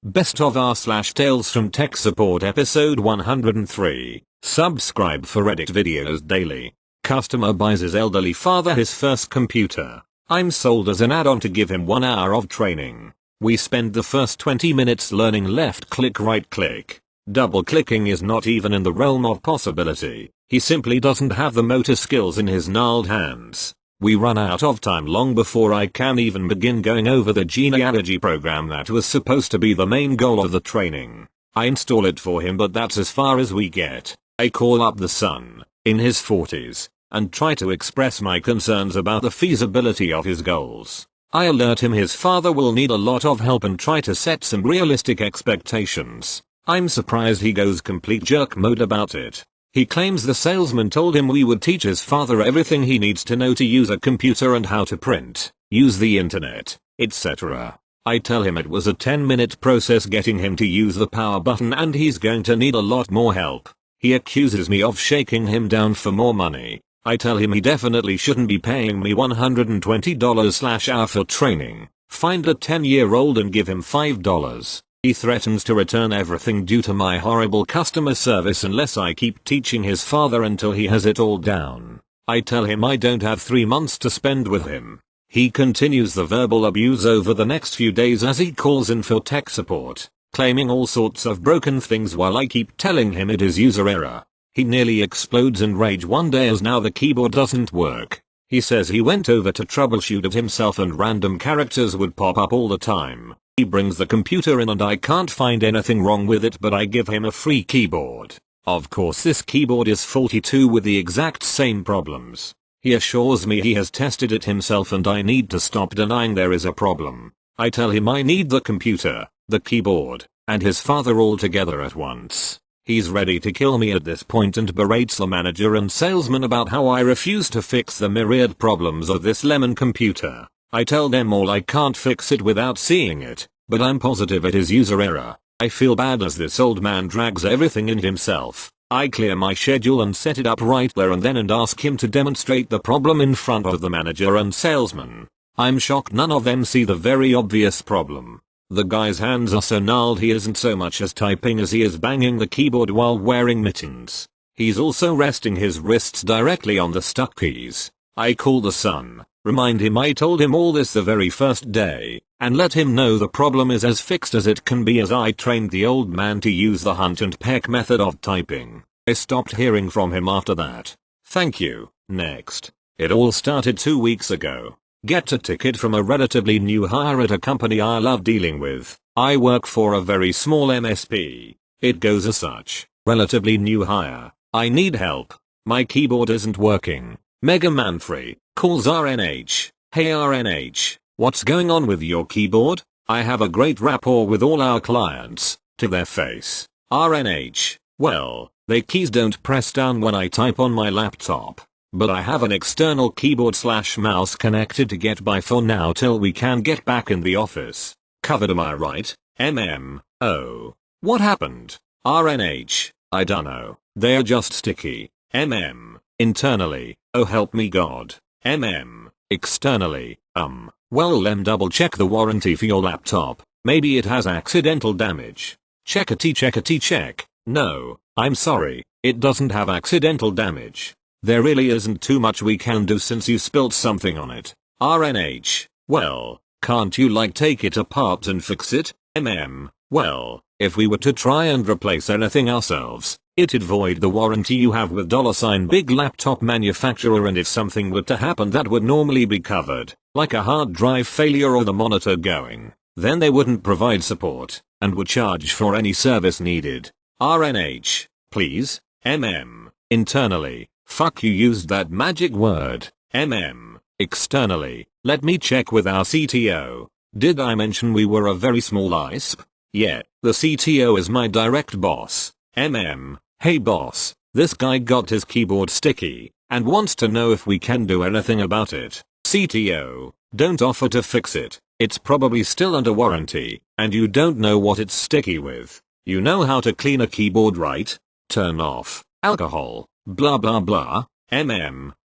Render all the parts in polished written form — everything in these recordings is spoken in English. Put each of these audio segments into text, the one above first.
Best of r/Tales from Tech Support episode 103. Subscribe for edit videos daily. Customer buys his elderly father his first computer. I'm sold as an add-on to give him 1 hour of training. We spend the first 20 minutes learning left click right click. Double clicking is not even in the realm of possibility. He simply doesn't have the motor skills in his gnarled hands. We run out of time long before I can even begin going over the genealogy program that was supposed to be the main goal of the training. I install it for him, but that's as far as we get. I call up the son, in his 40s, and try to express my concerns about the feasibility of his goals. I alert him his father will need a lot of help and try to set some realistic expectations. I'm surprised he goes complete jerk mode about it. He claims the salesman told him we would teach his father everything he needs to know to use a computer and how to print, use the internet, etc. I tell him it was a 10-minute process getting him to use the power button and he's going to need a lot more help. He accuses me of shaking him down for more money. I tell him he definitely shouldn't be paying me $120/hour for training. Find a 10-year-old and give him $5. He threatens to return everything due to my horrible customer service unless I keep teaching his father until he has it all down. I tell him I don't have 3 months to spend with him. He continues the verbal abuse over the next few days as he calls in for tech support, claiming all sorts of broken things while I keep telling him it is user error. He nearly explodes in rage one day as now the keyboard doesn't work. He says he went over to troubleshoot it himself and random characters would pop up all the time. He brings the computer in and I can't find anything wrong with it, but I give him a free keyboard. Of course this keyboard is faulty too with the exact same problems. He assures me he has tested it himself and I need to stop denying there is a problem. I tell him I need the computer, the keyboard, and his father all together at once. He's ready to kill me at this point and berates the manager and salesman about how I refuse to fix the myriad problems of this lemon computer. I tell them all I can't fix it without seeing it, but I'm positive it is user error. I feel bad as this old man drags everything in himself. I clear my schedule and set it up right there and then and ask him to demonstrate the problem in front of the manager and salesman. I'm shocked none of them see the very obvious problem. The guy's hands are so gnarled he isn't so much as typing as he is banging the keyboard while wearing mittens. He's also resting his wrists directly on the stuck keys. I call the son, remind him I told him all this the very first day, and let him know the problem is as fixed as it can be as I trained the old man to use the hunt and peck method of typing. I stopped hearing from him after that. Thank you. Next. It all started 2 weeks ago. Get a ticket from a relatively new hire at a company I love dealing with. I work for a very small MSP. It goes as such. Relatively new hire. I need help. My keyboard isn't working. Mega Manfrey calls RNH. Hey RNH, what's going on with your keyboard? I have a great rapport with all our clients. To their face. RNH, well, their keys don't press down when I type on my laptop. But I have an external keyboard/mouse connected to get by for now till we can get back in the office. Covered, am I right? Oh. What happened? RNH, I dunno. They're just sticky. Internally, oh help me God. Externally, well double check the warranty for your laptop. Maybe it has accidental damage. Check. No, I'm sorry, it doesn't have accidental damage. There really isn't too much we can do since you spilt something on it. RNH, well, can't you take it apart and fix it? Well, if we were to try and replace anything ourselves, it'd void the warranty you have with $big laptop manufacturer, and if something were to happen that would normally be covered, like a hard drive failure or the monitor going, then they wouldn't provide support, and would charge for any service needed. RNH, please, internally. Fuck, you used that magic word. Externally, let me check with our CTO. Did I mention we were a very small ISP? Yeah, the CTO is my direct boss. Hey boss, this guy got his keyboard sticky, and wants to know if we can do anything about it. CTO, don't offer to fix it. It's probably still under warranty, and you don't know what it's sticky with. You know how to clean a keyboard, right? Turn off alcohol. Blah blah blah.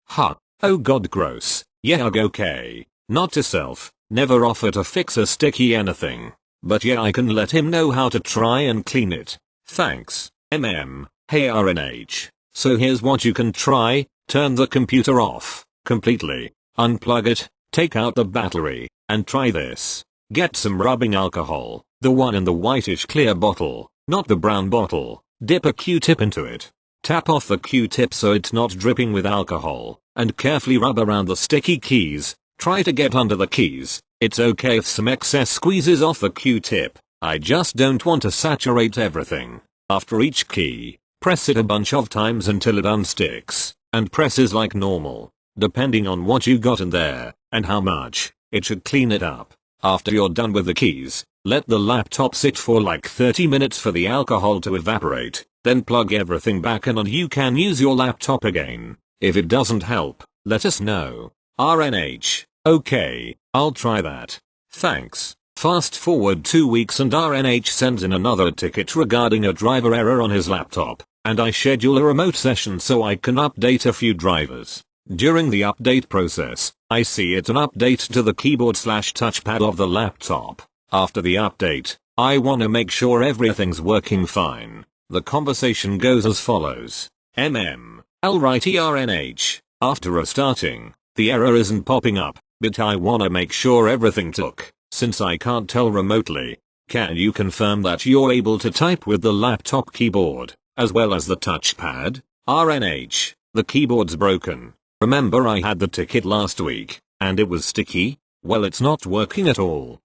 Huh. Oh god, gross. Yeah, okay. Not to self. Never offer to fix a sticky anything. but yeah, I can let him know how to try and clean it. Thanks, Hey RNH. So here's what you can try. Turn the computer off completely, unplug it, take out the battery, and try this. Get some rubbing alcohol, the one in the whitish clear bottle, not the brown bottle. Dip a Q-tip into it. Tap off the Q-tip so it's not dripping with alcohol, and carefully rub around the sticky keys. Try to get under the keys. It's okay if some excess squeezes off the Q-tip. I just don't want to saturate everything. After each key, press it a bunch of times until it unsticks, and presses like normal. Depending on what you got in there, and how much, it should clean it up. After you're done with the keys, let the laptop sit for like 30 minutes for the alcohol to evaporate, then plug everything back in and you can use your laptop again. If it doesn't help, let us know. RNH. Okay, I'll try that. Thanks. Fast forward 2 weeks and RNH sends in another ticket regarding a driver error on his laptop, and I schedule a remote session so I can update a few drivers. During the update process, I see it's an update to the keyboard/touchpad of the laptop. After the update, I wanna make sure everything's working fine. The conversation goes as follows. Alrighty RNH, after restarting, the error isn't popping up, but I wanna make sure everything took, since I can't tell remotely. Can you confirm that you're able to type with the laptop keyboard, as well as the touchpad? RNH, the keyboard's broken. Remember I had the ticket last week, and it was sticky? Well, it's not working at all.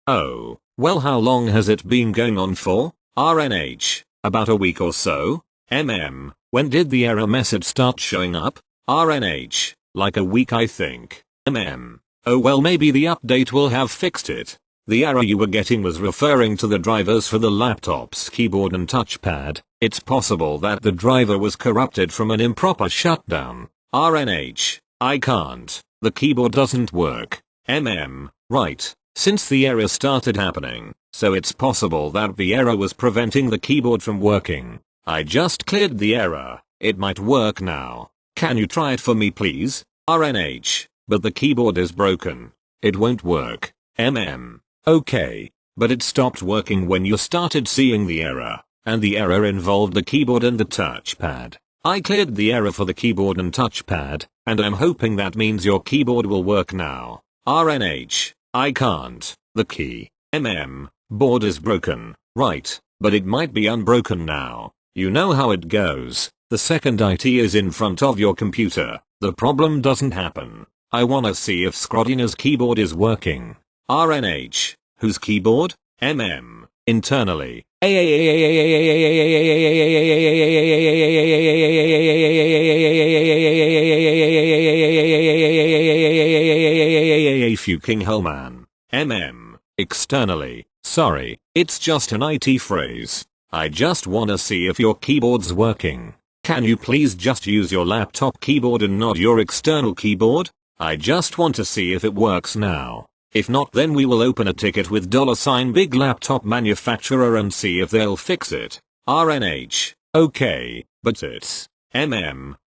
Oh, well, how long has it been going on for? RNH, about a week or so. When did the error message start showing up? RNH, like a week I think. Oh well, maybe the update will have fixed it. The error you were getting was referring to the drivers for the laptop's keyboard and touchpad. It's possible that the driver was corrupted from an improper shutdown. RNH, I can't. The keyboard doesn't work. Right. Since the error started happening, so it's possible that the error was preventing the keyboard from working. I just cleared the error. It might work now. Can you try it for me please? RNH, but the keyboard is broken. It won't work. Okay, but it stopped working when you started seeing the error, and the error involved the keyboard and the touchpad. I cleared the error for the keyboard and touchpad, and I'm hoping that means your keyboard will work now. RNH, I can't. The board is broken, right, but it might be unbroken now. You know how it goes. The second IT is in front of your computer, the problem doesn't happen. I wanna see if Scrodina's keyboard is working. RNH, whose keyboard? Internally. Fucking hell man. Externally. Sorry, it's just an IT phrase. I just wanna see if your keyboard's working. Can you please just use your laptop keyboard and not your external keyboard? I just want to see if it works now. If not, then we will open a ticket with $big laptop manufacturer and see if they'll fix it. RNH. Okay, but it's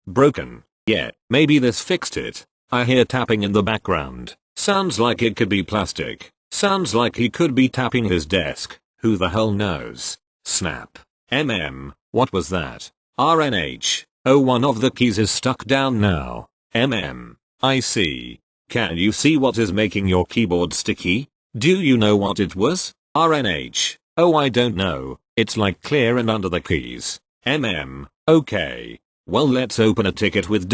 broken. Yeah, maybe this fixed it. I hear tapping in the background. Sounds like it could be plastic. Sounds like he could be tapping his desk. Who the hell knows? Snap. What was that? RNH. Oh, one of the keys is stuck down now. I see. Can you see what is making your keyboard sticky? Do you know what it was? RNH. Oh, I don't know. It's like clear and under the keys. Okay. Well, let's open a ticket with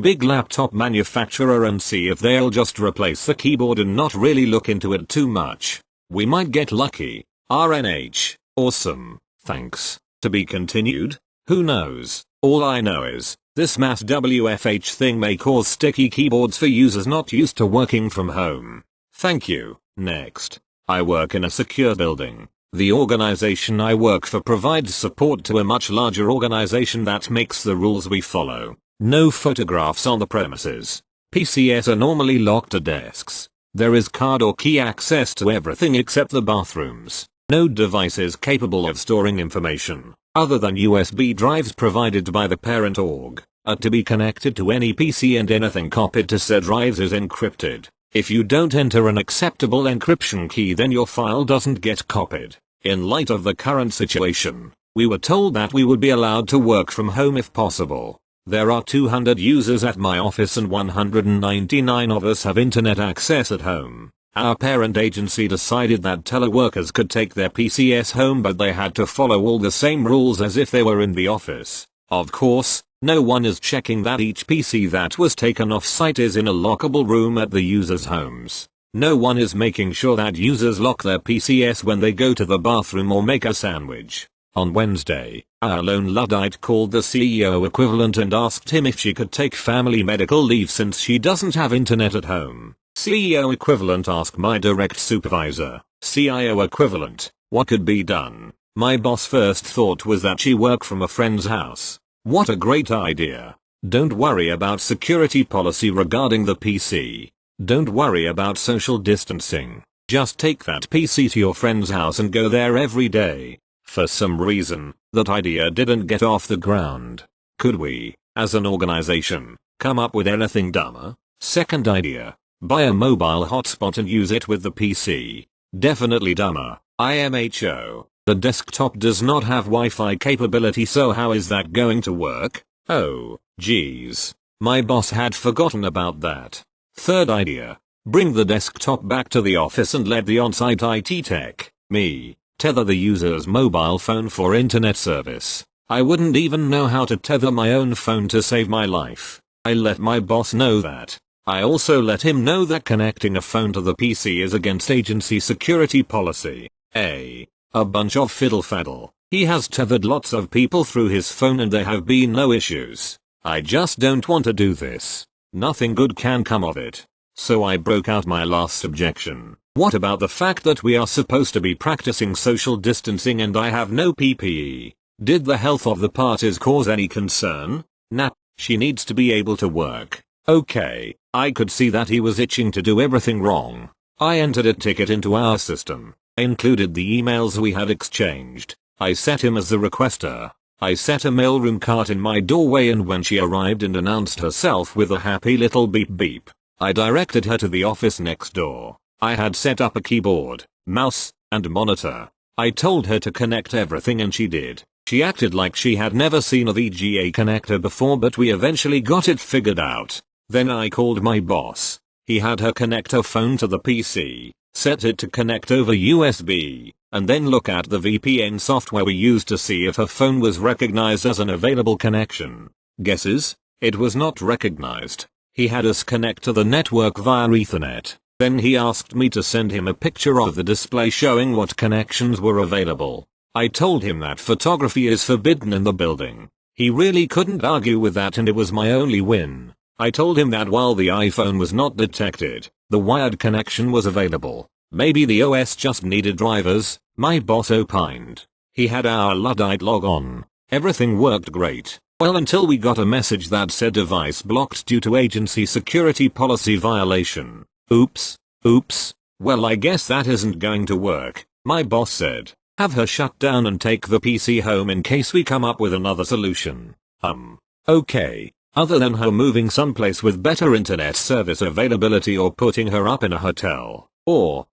$big laptop manufacturer and see if they'll just replace the keyboard and not really look into it too much. We might get lucky. RNH. Awesome. Thanks. To be continued? Who knows? All I know is, this mass WFH thing may cause sticky keyboards for users not used to working from home. Thank you. Next. I work in a secure building. The organization I work for provides support to a much larger organization that makes the rules we follow. No photographs on the premises. PCs are normally locked to desks. There is card or key access to everything except the bathrooms. No devices capable of storing information, other than USB drives provided by the parent org, are to be connected to any PC, and anything copied to said drives is encrypted. If you don't enter an acceptable encryption key, then your file doesn't get copied. In light of the current situation, we were told that we would be allowed to work from home if possible. There are 200 users at my office and 199 of us have internet access at home. Our parent agency decided that teleworkers could take their PCs home, but they had to follow all the same rules as if they were in the office. Of course, no one is checking that each PC that was taken off-site is in a lockable room at the users' homes. No one is making sure that users lock their PCs when they go to the bathroom or make a sandwich. On Wednesday, our lone Luddite called the CEO equivalent and asked him if she could take family medical leave since she doesn't have internet at home. CEO equivalent asked my direct supervisor, CIO equivalent, what could be done. My boss first thought was that she worked from a friend's house. What a great idea. Don't worry about security policy regarding the PC. Don't worry about social distancing. Just take that PC to your friend's house and go there every day. For some reason, that idea didn't get off the ground. Could we, as an organization, come up with anything dumber? Second idea. Buy a mobile hotspot and use it with the PC. Definitely dumber. IMHO. The desktop does not have Wi-Fi capability, so how is that going to work? Oh, geez. My boss had forgotten about that. Third idea. Bring the desktop back to the office and let the on-site IT tech, me, tether the user's mobile phone for internet service. I wouldn't even know how to tether my own phone to save my life. I let my boss know that. I also let him know that connecting a phone to the PC is against agency security policy. A bunch of fiddle-faddle. He has tethered lots of people through his phone and there have been no issues. I just don't want to do this. Nothing good can come of it. So I broke out my last objection. What about the fact that we are supposed to be practicing social distancing and I have no PPE? Did the health of the parties cause any concern? Nah, she needs to be able to work. Okay, I could see that he was itching to do everything wrong. I entered a ticket into our system. I included the emails we had exchanged. I set him as the requester. I set a mailroom cart in my doorway, and when she arrived and announced herself with a happy little beep beep, I directed her to the office next door. I had set up a keyboard, mouse, and monitor. I told her to connect everything and she did. She acted like she had never seen a VGA connector before, but we eventually got it figured out. Then I called my boss. He had her connect her phone to the PC, set it to connect over USB, and then look at the VPN software we used to see if her phone was recognized as an available connection. Guesses? It was not recognized. He had us connect to the network via Ethernet. Then he asked me to send him a picture of the display showing what connections were available. I told him that photography is forbidden in the building. He really couldn't argue with that, and it was my only win. I told him that while the iPhone was not detected, the wired connection was available. Maybe the OS just needed drivers, my boss opined. He had our Luddite log on. Everything worked great. Well, until we got a message that said device blocked due to agency security policy violation. Oops. Well, I guess that isn't going to work. My boss said, have her shut down and take the PC home in case we come up with another solution. Okay. Other than her moving someplace with better internet service availability or putting her up in a hotel, or,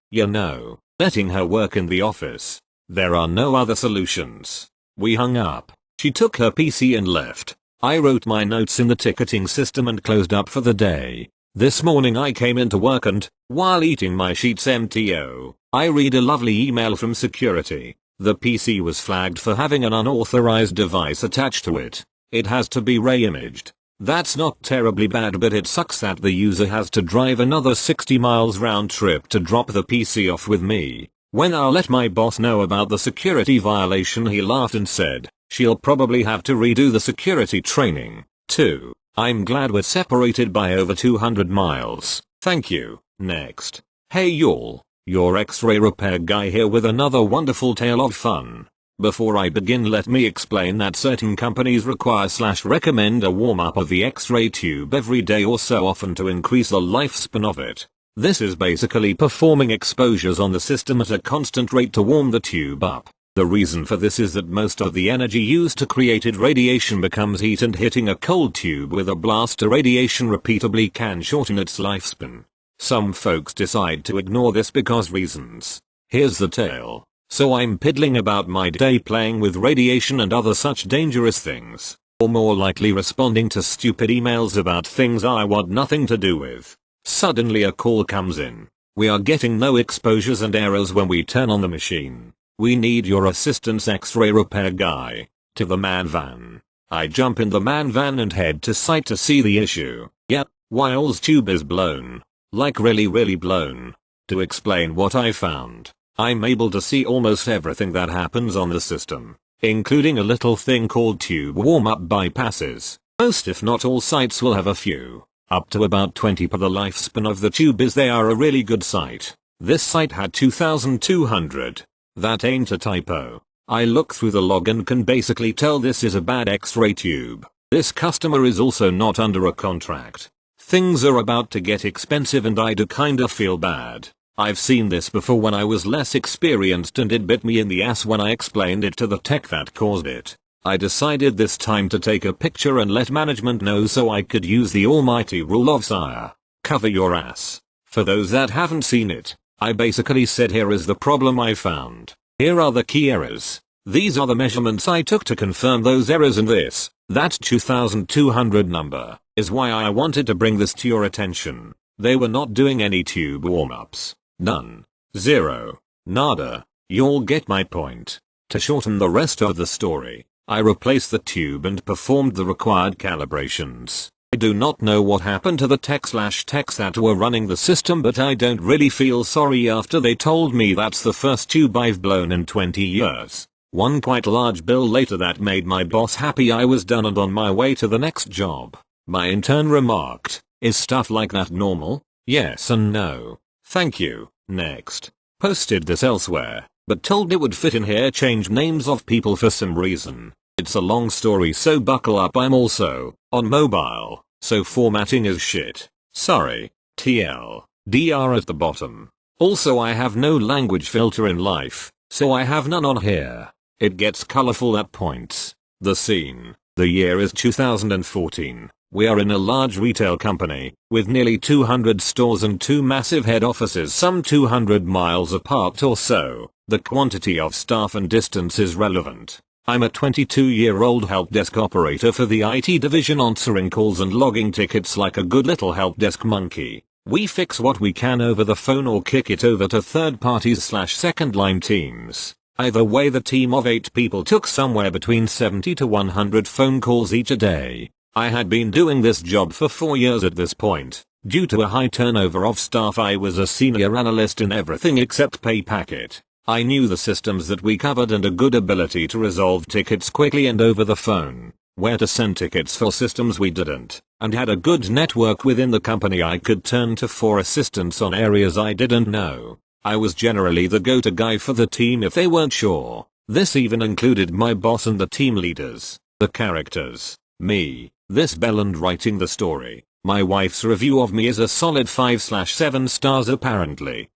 letting her work in the office. There are no other solutions. We hung up. She took her PC and left. I wrote my notes in the ticketing system and closed up for the day. This morning I came into work and, while eating my Sheets MTO, I read a lovely email from security. The PC was flagged for having an unauthorized device attached to it. It has to be re-imaged. That's not terribly bad, but it sucks that the user has to drive another 60 miles round trip to drop the PC off with me. When I let my boss know about the security violation, he laughed and said, she'll probably have to redo the security training, too. I'm glad we're separated by over 200 miles. Thank you. Next. Hey y'all, your X-ray repair guy here with another wonderful tale of fun. Before I begin, let me explain that certain companies require/recommend a warm-up of the X-ray tube every day or so often to increase the lifespan of it. This is basically performing exposures on the system at a constant rate to warm the tube up. The reason for this is that most of the energy used to create radiation becomes heat, and hitting a cold tube with a blast of radiation repeatedly can shorten its lifespan. Some folks decide to ignore this because reasons. Here's the tale. So I'm piddling about my day playing with radiation and other such dangerous things. Or more likely responding to stupid emails about things I want nothing to do with. Suddenly a call comes in. We are getting no exposures and errors when we turn on the machine. We need your assistance, X-ray repair guy. To the man van. I jump in the man van and head to site to see the issue. Yep, Wile's tube is blown. Like really blown. To explain what I found, I'm able to see almost everything that happens on the system, including a little thing called tube warm-up bypasses. Most if not all sites will have a few, up to about 20 per the lifespan of the tube is they are a really good site. This site had 2200. That ain't a typo. I look through the log and can basically tell this is a bad X-ray tube. This customer is also not under a contract. Things are about to get expensive and I do kinda feel bad. I've seen this before when I was less experienced and it bit me in the ass when I explained it to the tech that caused it. I decided this time to take a picture and let management know so I could use the almighty rule of sire. Cover your ass. For those that haven't seen it, I basically said here is the problem I found. Here are the key errors. These are the measurements I took to confirm those errors and that 2200 number, is why I wanted to bring this to your attention. They were not doing any tube warm-ups. None. Zero. Nada. You'll get my point. To shorten the rest of the story, I replaced the tube and performed the required calibrations. I do not know what happened to the techs that were running the system, but I don't really feel sorry after they told me that's the first tube I've blown in 20 years. One quite large bill later that made my boss happy I was done and on my way to the next job. My intern remarked, "Is stuff like that normal?" Yes and no. Thank you. Next. Posted this elsewhere, but told it would fit in here, changed names of people for some reason. It's a long story so buckle up, I'm also on mobile, so formatting is shit. Sorry. TLDR at the bottom. Also I have no language filter in life, so I have none on here. It gets colorful at points. The scene. The year is 2014. We are in a large retail company, with nearly 200 stores and 2 massive head offices some 200 miles apart or so. The quantity of staff and distance is relevant. I'm a 22-year-old helpdesk operator for the IT division, answering calls and logging tickets like a good little helpdesk monkey. We fix what we can over the phone or kick it over to third parties / second line teams. Either way, the team of 8 people took somewhere between 70 to 100 phone calls each a day. I had been doing this job for 4 years at this point. Due to a high turnover of staff, I was a senior analyst in everything except pay packet. I knew the systems that we covered and a good ability to resolve tickets quickly and over the phone, where to send tickets for systems we didn't, and had a good network within the company I could turn to for assistance on areas I didn't know. I was generally the go-to guy for the team if they weren't sure. This even included my boss and the team leaders. The characters. Me. This Bell and writing the story. My wife's review of me is a solid 5/7 stars apparently.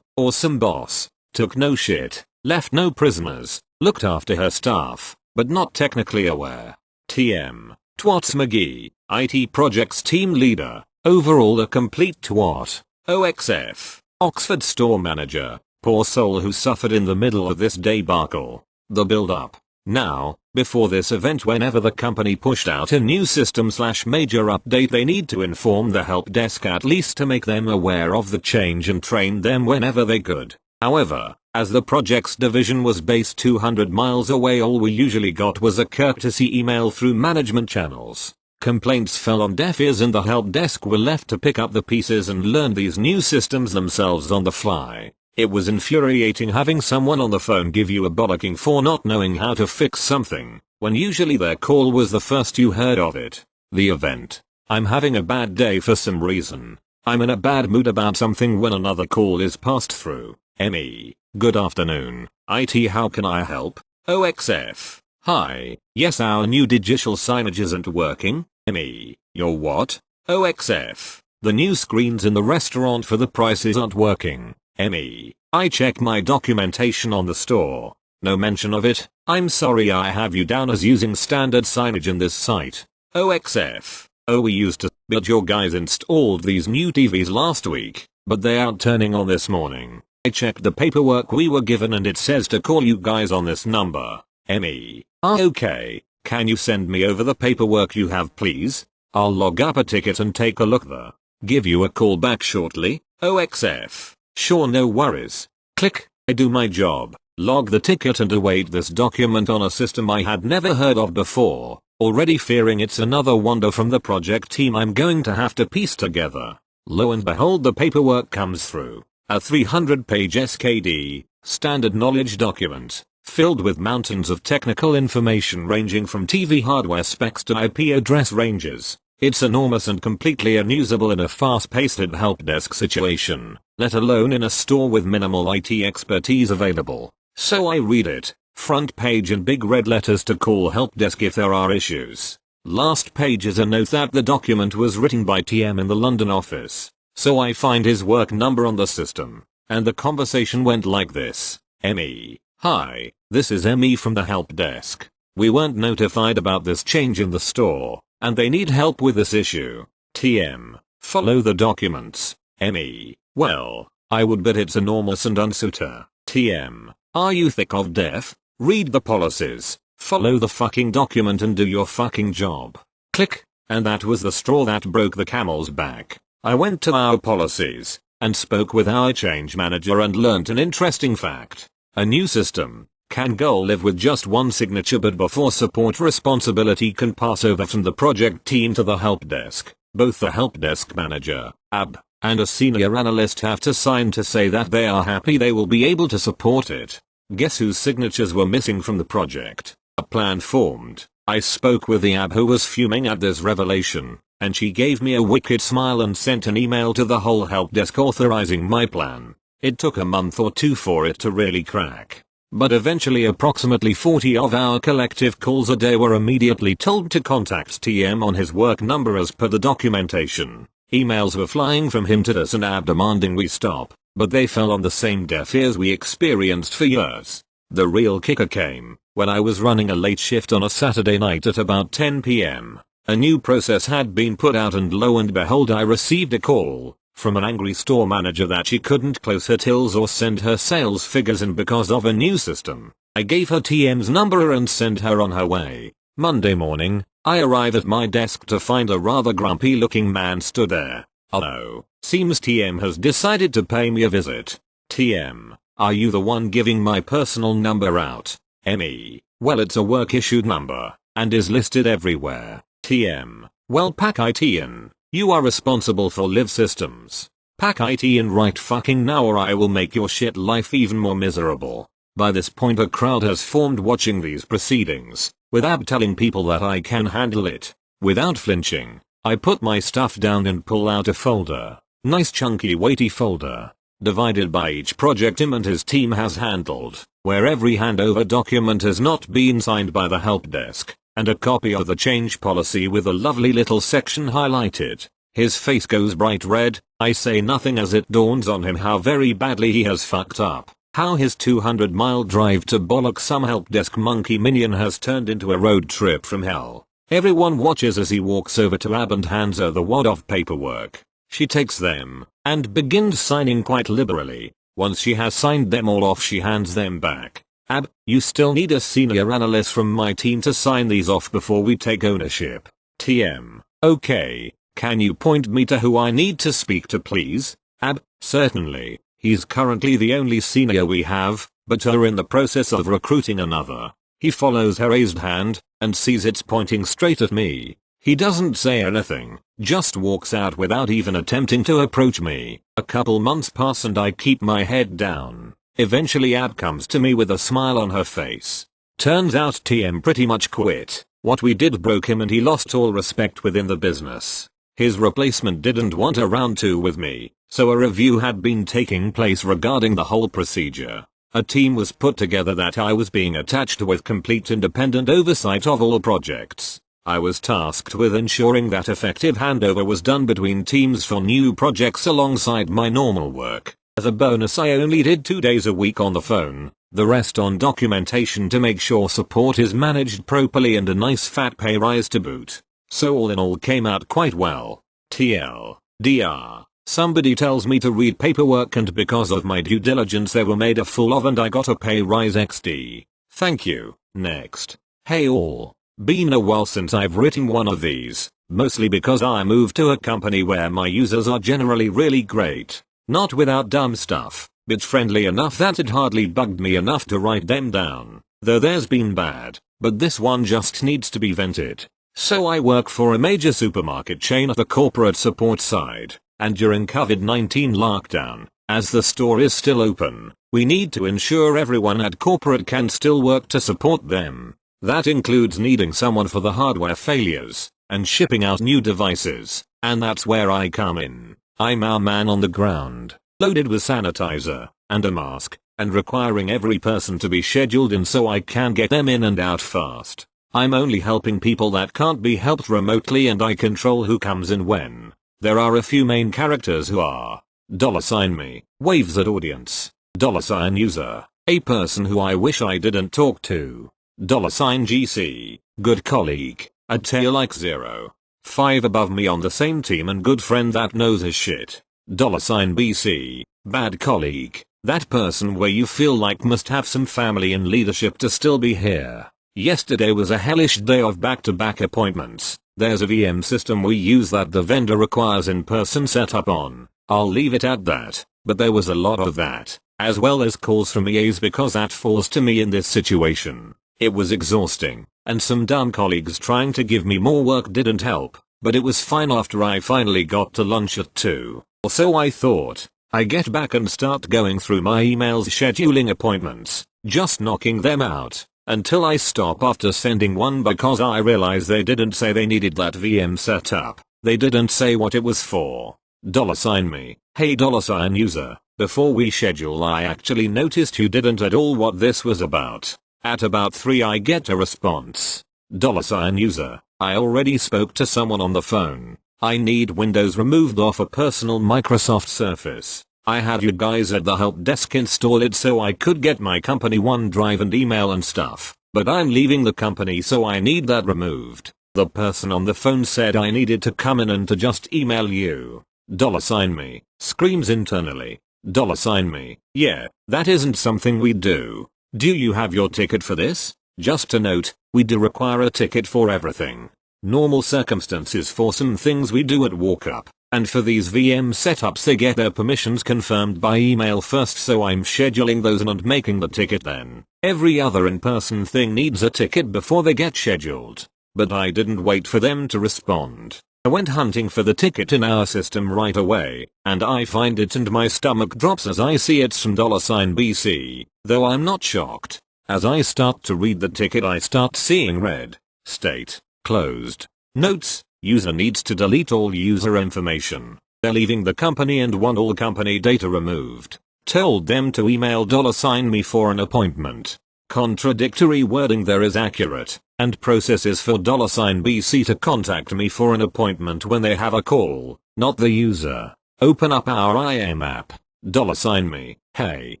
Awesome boss. Took no shit. Left no prisoners. Looked after her staff, but not technically aware. TM. Twats McGee. IT projects team leader. Overall a complete twat. OXF. Oxford store manager. Poor soul who suffered in the middle of this debacle. The build up. Now, before this event, whenever the company pushed out a new system / major update, they need to inform the help desk at least to make them aware of the change and train them whenever they could. However, as the projects division was based 200 miles away, all we usually got was a courtesy email through management channels. Complaints fell on deaf ears and the help desk were left to pick up the pieces and learn these new systems themselves on the fly. It was infuriating having someone on the phone give you a bollocking for not knowing how to fix something, when usually their call was the first you heard of it. The event. I'm having a bad day for some reason. I'm in a bad mood about something when another call is passed through. ME. Good afternoon. IT, how can I help? OXF. Hi. Yes, our new digital signage isn't working. ME. Your what? OXF. The new screens in the restaurant for the prices aren't working. ME. I check my documentation on the store. No mention of it. I'm sorry, I have you down as using standard signage in this site. OXF. Oh, we used to, but your guys installed these new TVs last week. but they aren't turning on this morning. I checked the paperwork we were given and it says to call you guys on this number. Me. Okay, can you send me over the paperwork you have please? I'll log up a ticket and take a look there. Give you a call back shortly. OXF. Sure, no worries. Click. I do my job. Log the ticket and await this document on a system I had never heard of before, already fearing it's another wonder from the project team I'm going to have to piece together. Lo and behold, the paperwork comes through. A 300-page SKD, standard knowledge document, filled with mountains of technical information ranging from TV hardware specs to IP address ranges. It's enormous and completely unusable in a fast-paced helpdesk situation, let alone in a store with minimal IT expertise available. So I read it, front page in big red letters to call helpdesk if there are issues. Last page is a note that the document was written by TM in the London office. So I find his work number on the system, and the conversation went like this. Me. Hi, this is Me from the help desk. We weren't notified about this change in the store, and they need help with this issue. TM. Follow the documents. Me. Well, I would bet it's enormous and unsuitor. TM. Are you thick of deaf? Read the policies, follow the fucking document and do your fucking job. Click. And that was the straw that broke the camel's back. I went to our policies and spoke with our change manager and learnt an interesting fact. A new system can go live with just one signature, but before support responsibility can pass over from the project team to the help desk, both the help desk manager, AB, and a senior analyst have to sign to say that they are happy they will be able to support it. Guess whose signatures were missing from the project? A plan formed. I spoke with the AB who was fuming at this revelation, and she gave me a wicked smile and sent an email to the whole help desk authorizing my plan. It took a month or two for it to really crack. But eventually approximately 40 of our collective calls a day were immediately told to contact TM on his work number as per the documentation. Emails were flying from him to us and AB demanding we stop, but they fell on the same deaf ears we experienced for years. The real kicker came when I was running a late shift on a Saturday night at about 10 p.m. A new process had been put out and lo and behold I received a call from an angry store manager that she couldn't close her tills or send her sales figures in because of a new system. I gave her TM's number and sent her on her way. Monday morning, I arrive at my desk to find a rather grumpy looking man stood there. Oh, seems TM has decided to pay me a visit. TM, are you the one giving my personal number out? Me, well it's a work issued number, and is listed everywhere. TM, well pack it in. You are responsible for live systems. Pack it in right fucking now or I will make your shit life even more miserable. By this point a crowd has formed watching these proceedings, with AB telling people that I can handle it. Without flinching, I put my stuff down and pull out a folder. Nice chunky weighty folder, divided by each project him and his team has handled, where every handover document has not been signed by the help desk. And a copy of the change policy with a lovely little section highlighted. His face goes bright red. I say nothing as it dawns on him how very badly he has fucked up. How his 200-mile drive to bollock some helpdesk monkey minion has turned into a road trip from hell. Everyone watches as he walks over to Ab and hands her the wad of paperwork. She takes them and begins signing quite liberally. Once she has signed them all off she hands them back. Ab, you still need a senior analyst from my team to sign these off before we take ownership. TM, okay, can you point me to who I need to speak to please? Ab, certainly, he's currently the only senior we have, but are in the process of recruiting another. He follows her raised hand, and sees it's pointing straight at me. He doesn't say anything, just walks out without even attempting to approach me. A couple months pass and I keep my head down. Eventually Ab comes to me with a smile on her face. Turns out TM pretty much quit. What we did broke him and he lost all respect within the business. His replacement didn't want a round two with me, so a review had been taking place regarding the whole procedure. A team was put together that I was being attached to with complete independent oversight of all projects. I was tasked with ensuring that effective handover was done between teams for new projects alongside my normal work. As a bonus I only did 2 days a week on the phone, the rest on documentation to make sure support is managed properly and a nice fat pay rise to boot. So all in all came out quite well. TL. DR. Somebody tells me to read paperwork and because of my due diligence they were made a fool of and I got a pay rise XD. Thank you. Next. Hey all. Been a while since I've written one of these, mostly because I moved to a company where my users are generally really great. Not without dumb stuff, but friendly enough that it hardly bugged me enough to write them down. Though there's been bad, but this one just needs to be vented. So I work for a major supermarket chain at the corporate support side. And during COVID-19 lockdown, as the store is still open, we need to ensure everyone at corporate can still work to support them. That includes needing someone for the hardware failures, and shipping out new devices, and that's where I come in. I'm our man on the ground, loaded with sanitizer, and a mask, and requiring every person to be scheduled in so I can get them in and out fast. I'm only helping people that can't be helped remotely and I control who comes in when. There are a few main characters who are $me, waves at audience, $user, a person who I wish I didn't talk to, $GC, good colleague, a tail like 0, 5 above me on the same team and good friend that knows his shit, $BC, bad colleague, that person where you feel like must have some family and leadership to still be here. Yesterday was a hellish day of back-to-back appointments. There's a VM system we use that the vendor requires in-person setup on. I'll leave it at that, but there was a lot of that, as well as calls from EAs because that falls to me in this situation. It was exhausting, and some dumb colleagues trying to give me more work didn't help, but it was fine after I finally got to lunch at 2, or so I thought. I get back and start going through my emails scheduling appointments, just knocking them out. Until I stop after sending one because I realize they didn't say they needed that VM setup. They didn't say what it was for. $me, hey $user, before we schedule I actually noticed you didn't at all what this was about. At about 3 I get a response. $user, I already spoke to someone on the phone. I need Windows removed off a personal Microsoft Surface. I had you guys at the Helpdesk install it so I could get my company OneDrive and email and stuff, but I'm leaving the company so I need that removed. The person on the phone said I needed to come in and to just email you. $me, screams internally. $me, yeah, that isn't something we do. Do you have your ticket for this? Just a note, we do require a ticket for everything. Normal circumstances for some things we do at walk-up. And for these VM setups they get their permissions confirmed by email first so I'm scheduling those and making the ticket then. Every other in-person thing needs a ticket before they get scheduled. But I didn't wait for them to respond. I went hunting for the ticket in our system right away, and I find it and my stomach drops as I see it's from $BC, though I'm not shocked. As I start to read the ticket I start seeing red. State. Closed. Notes. User needs to delete all user information. They're leaving the company and want all company data removed. Told them to email $me for an appointment. Contradictory wording there is accurate, and processes for $BC to contact me for an appointment when they have a call, not the user. Open up our IM app. $me, hey,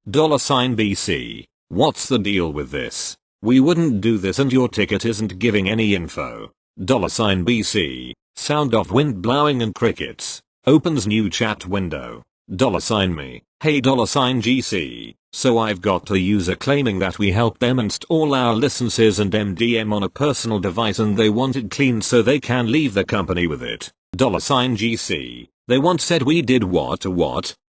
$BC. What's the deal with this? We wouldn't do this and your ticket isn't giving any info. $BC, sound of wind blowing and crickets, opens new chat window. $me, hey $GC, so I've got a user claiming that we helped them install our licenses and MDM on a personal device and they want it cleaned so they can leave the company with it. $GC, they once said we did what?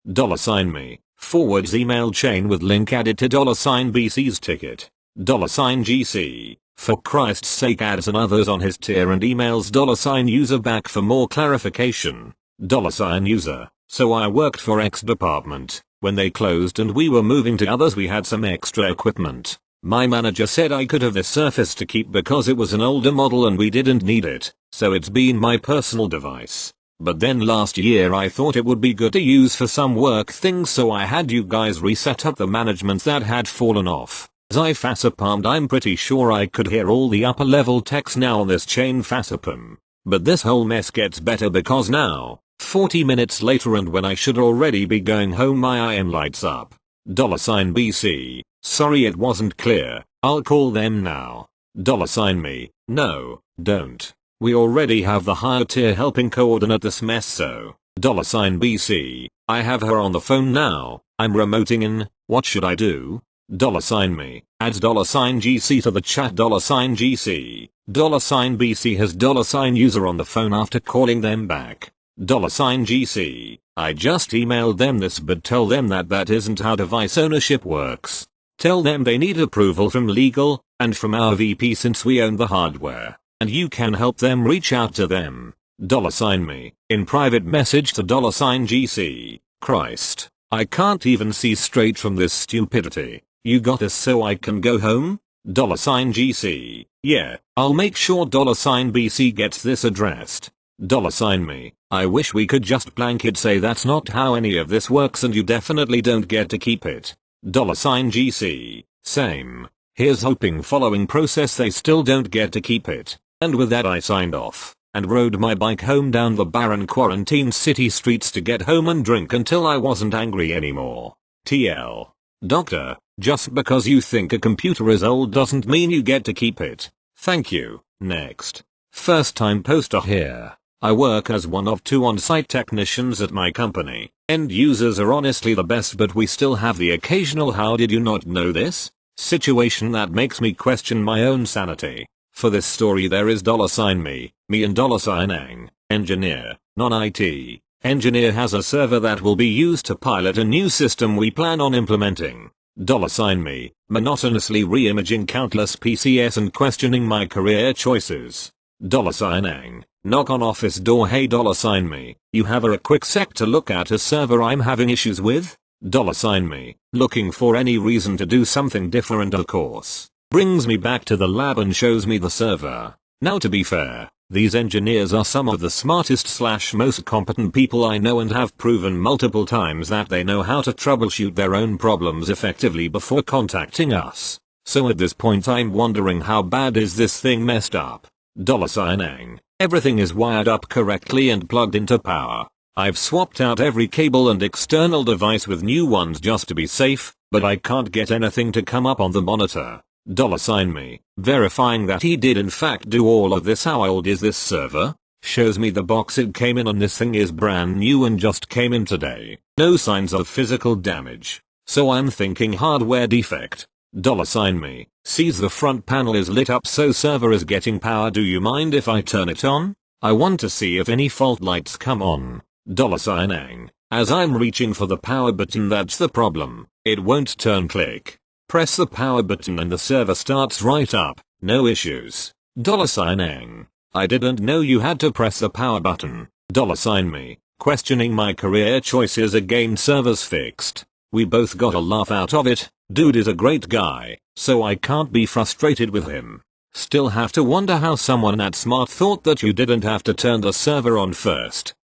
$me, forwards email chain with link added to $BC's ticket. $GC, for Christ's sake adds and others on his tier and emails $user back for more clarification. $user, so I worked for X department. When they closed and we were moving to others we had some extra equipment. My manager said I could have this Surface to keep because it was an older model and we didn't need it, so it's been my personal device. But then last year I thought it would be good to use for some work things so I had you guys reset up the management that had fallen off. As I facepalmed I'm pretty sure I could hear all the upper level techs now on this chain facepalm. But this whole mess gets better because now, 40 minutes later and when I should already be going home my IM lights up. $BC, sorry it wasn't clear, I'll call them now. $me, no, don't. We already have the higher tier helping coordinate this mess so. $BC. I have her on the phone now. I'm remoting in. What should I do? $me. Add $GC to the chat $GC. $BC has $user on the phone after calling them back. $GC. I just emailed them this, but tell them that that isn't how device ownership works. Tell them they need approval from legal, and from our VP since we own the hardware, and you can help them reach out to them. $me. In private message to $GC. Christ, I can't even see straight from this stupidity. You got this so I can go home? $GC. Yeah, I'll make sure $BC gets this addressed. $me. I wish we could just blanket say that's not how any of this works and you definitely don't get to keep it. $GC. Same. Here's hoping following process they still don't get to keep it. And with that I signed off, and rode my bike home down the barren quarantine city streets to get home and drink until I wasn't angry anymore. TL. Doctor, just because you think a computer is old doesn't mean you get to keep it. Thank you. Next. First time poster here. I work as one of 2 on-site technicians at my company. End users are honestly the best, but we still have the occasional "how did you not know this?" situation that makes me question my own sanity. For this story there is $me and $ang, engineer, non-IT. Engineer has a server that will be used to pilot a new system we plan on implementing. $me, monotonously re-imaging countless PCs and questioning my career choices. $ang, knock on office door. Hey $me, you have a quick sec to look at a server I'm having issues with? $me, looking for any reason to do something different of course. Brings me back to the lab and shows me the server. Now to be fair, these engineers are some of the smartest / most competent people I know and have proven multiple times that they know how to troubleshoot their own problems effectively before contacting us. So at this point I'm wondering, how bad is this thing messed up? $ang, everything is wired up correctly and plugged into power. I've swapped out every cable and external device with new ones just to be safe, but I can't get anything to come up on the monitor. $me, verifying that he did in fact do all of this. How old is this server? Shows me the box it came in on. This thing is brand new and just came in today. No signs of physical damage. So I'm thinking hardware defect. $me, sees the front panel is lit up so server is getting power. Do you mind if I turn it on? I want to see if any fault lights come on. $ang, as I'm reaching for the power button, that's the problem. It won't turn. Click. Press the power button and the server starts right up. No issues. $ang, I didn't know you had to press the power button. $me, questioning my career choices again. Server's fixed. We both got a laugh out of it. Dude is a great guy, so I can't be frustrated with him. Still have to wonder how someone that smart thought that you didn't have to turn the server on first.